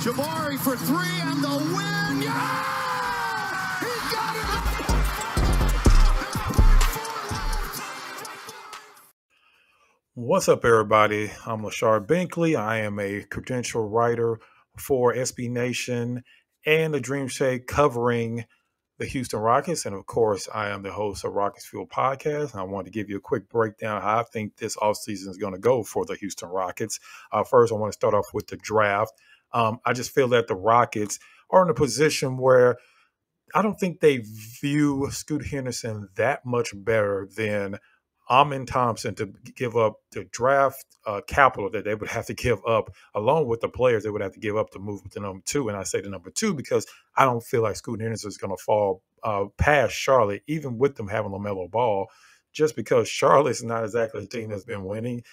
Jabari for three and the win. Yeah! He got it! What's up, everybody? I'm Lashard Binkley. I am a credential writer for SB Nation and the Dream Shake covering the Houston Rockets. And of course, I am the host of Rockets Fuel Podcast. And I wanted to give you a quick breakdown of how I think this offseason is going to go for the Houston Rockets. First, I want to start off with the draft. I just feel that the Rockets are in a position where I don't think they view Scoot Henderson that much better than Amin Thompson to give up the draft capital that they would have to give up, along with the players they would have to give up to move to number two. And I say the number two because I don't feel like Scoot Henderson is going to fall past Charlotte, even with them having LaMelo Ball, just because Charlotte's not exactly a team that's been winning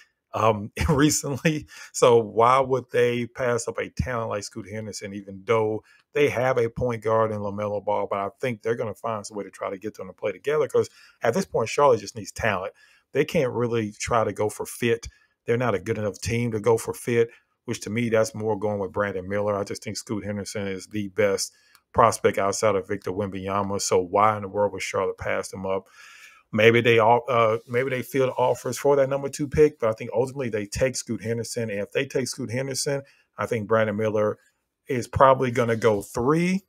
recently. So why would they pass up a talent like Scoot Henderson, even though they have a point guard in LaMelo Ball? But I think they're going to find some way to try to get them to play together because at this point, Charlotte just needs talent. They can't really try to go for fit. They're not a good enough team to go for fit, which to me, that's more going with Brandon Miller. I just think Scoot Henderson is the best prospect outside of Victor Wembanyama. So why in the world would Charlotte pass them up? Maybe they field offers for that number two pick, but I think ultimately they take Scoot Henderson. And if they take Scoot Henderson, I think Brandon Miller is probably going to go three.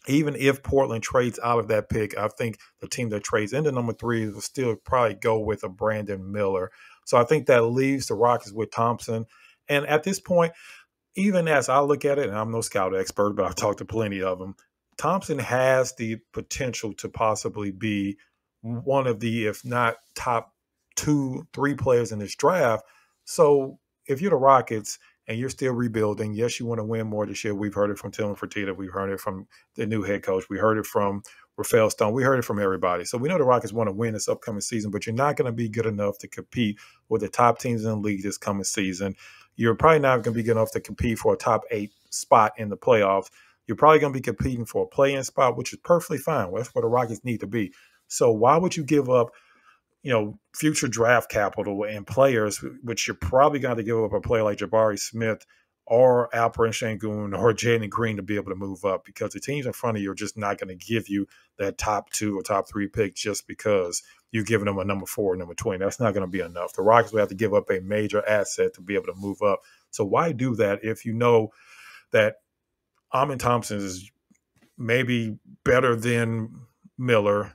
Even if Portland trades out of that pick, I think the team that trades into number three will still probably go with a Brandon Miller. So I think that leaves the Rockets with Thompson. And at this point, even as I look at it, and I'm no scout expert, but I've talked to plenty of them, Thompson has the potential to possibly be one of the, if not top 2-3 players in this draft. So if you're the Rockets and you're still rebuilding, yes, you want to win more this year. We've heard it from Tillman Fertitta. We've heard it from the new head coach. We heard it from Rafael Stone. We heard it from everybody. So we know the Rockets want to win this upcoming season, but you're not going to be good enough to compete with the top teams in the league this coming season. You're probably not going to be good enough to compete for a top 8 spot in the playoffs. You're probably going to be competing for a play-in spot, which is perfectly fine. That's where the Rockets need to be. So why would you give up, future draft capital and players, which you're probably going to give up a player like Jabari Smith or Alperen Sengun or Jalen Green to be able to move up, because the teams in front of you are just not going to give you that top 2 or top 3 pick just because you're giving them a number 4 or number 20. That's not going to be enough. The Rockets will have to give up a major asset to be able to move up. So why do that if you know that Amin Thompson is maybe better than Miller,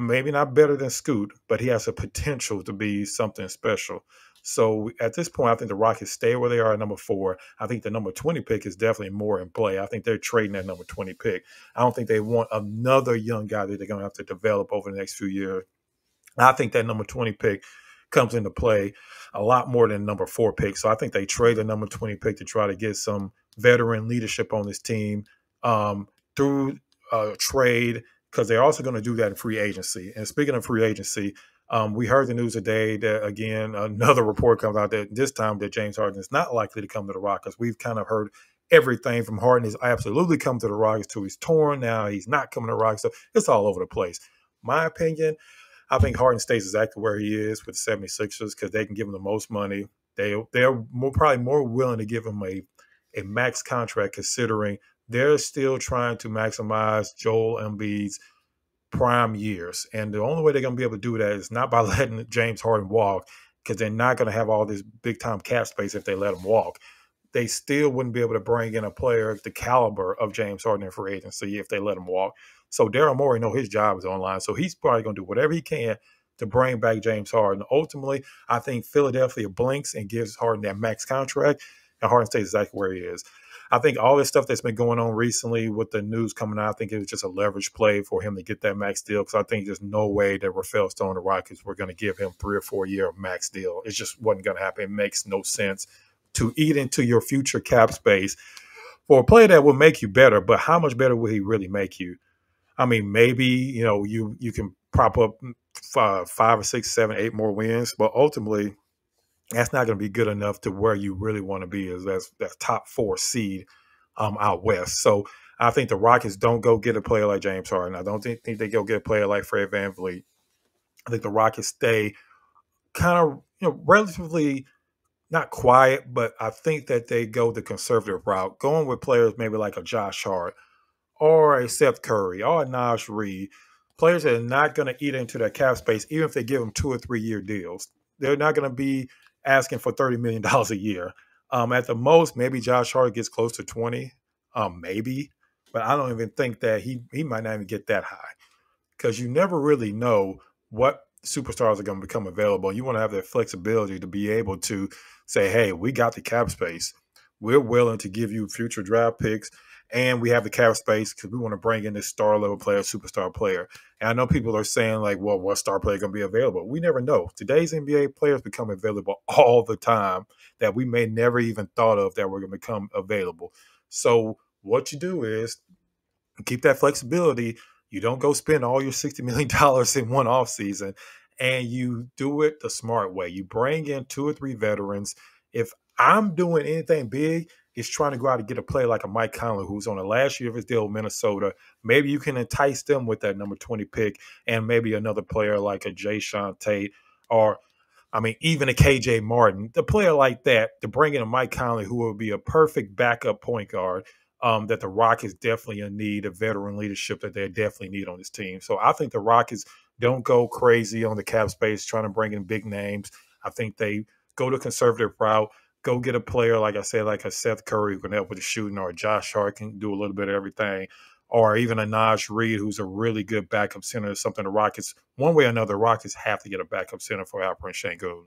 maybe not better than Scoot, but he has a potential to be something special. So at this point, I think the Rockets stay where they are at number 4. I think the number 20 pick is definitely more in play. I think they're trading that number 20 pick. I don't think they want another young guy that they're going to have to develop over the next few years. I think that number 20 pick comes into play a lot more than number 4 pick. So I think they trade the number 20 pick to try to get some veteran leadership on this team through trade, because they're also going to do that in free agency. And speaking of free agency, we heard the news today that, again, another report comes out that this time that James Harden is not likely to come to the Rockets. We've kind of heard everything from Harden. He's absolutely come to the Rockets to he's torn. Now he's not coming to the Rockets. So it's all over the place. My opinion, I think Harden stays exactly where he is with the 76ers because they can give him the most money. They're probably more willing to give him a max contract, considering they're still trying to maximize Joel Embiid's prime years. And the only way they're going to be able to do that is not by letting James Harden walk, because they're not going to have all this big-time cap space if they let him walk. They still wouldn't be able to bring in a player of the caliber of James Harden in free agency if they let him walk. So Daryl Morey knows his job is online, so he's probably going to do whatever he can to bring back James Harden. Ultimately, I think Philadelphia blinks and gives Harden that max contract, and Harden stays exactly where he is. I think all this stuff that's been going on recently with the news coming out, I think it was just a leverage play for him to get that max deal, because I think there's no way that Rafael Stone and the Rockets were going to give him 3 or 4 year max deal. It just wasn't going to happen. It makes no sense to eat into your future cap space for a player that will make you better, but how much better will he really make you? I mean, maybe, you can prop up 5 or 6, 7, 8 more wins, but ultimately that's not going to be good enough to where you really want to be, as that top 4 seed out west. So I think the Rockets don't go get a player like James Harden. I don't think they go get a player like Fred VanVleet. I think the Rockets stay kind of relatively not quiet, but I think that they go the conservative route, going with players maybe like a Josh Hart or a Seth Curry or a Naj Reid, players that are not going to eat into their cap space, even if they give them 2 or 3 year deals. They're not going to be asking for $30 million a year. At the most, maybe Josh Hart gets close to 20, maybe, but I don't even think that he might not even get that high because you never really know what superstars are going to become available. You want to have that flexibility to be able to say, hey, we got the cap space. We're willing to give you future draft picks, and we have the cap space because we want to bring in this star level player, superstar player. And I know people are saying, like, well, what star player going to be available? We never know. Today's NBA players become available all the time that we may never even thought of that were going to become available. So what you do is keep that flexibility. You don't go spend all your $60 million in one offseason, and you do it the smart way. You bring in 2 or 3 veterans. If I'm doing anything big, it's trying to go out and get a player like a Mike Conley, who's on the last year of his deal with Minnesota. Maybe you can entice them with that number 20 pick, and maybe another player like a Jay Sean Tate, or even a KJ Martin, the player like that, to bring in a Mike Conley, who will be a perfect backup point guard, that the Rockets definitely need, a veteran leadership that they definitely need on this team. So I think the Rockets don't go crazy on the cap space trying to bring in big names. I think they go the conservative route, go get a player, like I said, like a Seth Curry who can help with the shooting, or a Josh Hart can do a little bit of everything, or even a Naj Reid, who's a really good backup center, or something the Rockets, one way or another, the Rockets have to get a backup center for Alperen Sengun.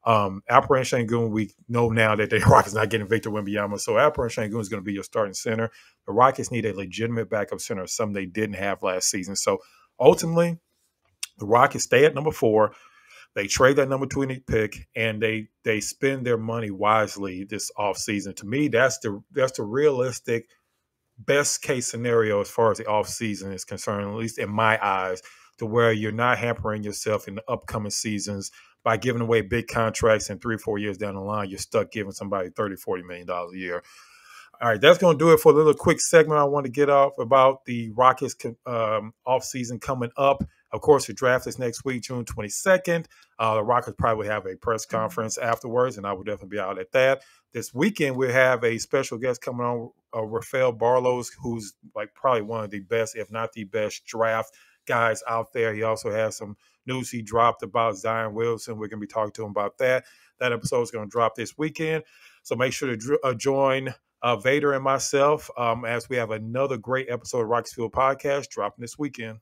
Alperen Sengun, we know now that the Rockets not getting Victor Wembanyama, so Alperen Sengun is going to be your starting center. The Rockets need a legitimate backup center, something they didn't have last season. So ultimately, the Rockets stay at number 4. They trade that number 20 pick, and they spend their money wisely this offseason. To me, that's the realistic best case scenario as far as the offseason is concerned, at least in my eyes, to where you're not hampering yourself in the upcoming seasons by giving away big contracts, and 3 or 4 years down the line, you're stuck giving somebody $30-40 million a year. All right, that's going to do it for a little quick segment I want to get off about the Rockets offseason coming up. Of course, the draft is next week, June 22nd. The Rockets probably have a press conference afterwards, and I will definitely be out at that. This weekend, we have a special guest coming on, Rafael Barlows, who's like probably one of the best, if not the best, draft guys out there. He also has some news he dropped about Zion Wilson. We're going to be talking to him about that. That episode is going to drop this weekend. So make sure to join Vader and myself as we have another great episode of Rockets Field Podcast dropping this weekend.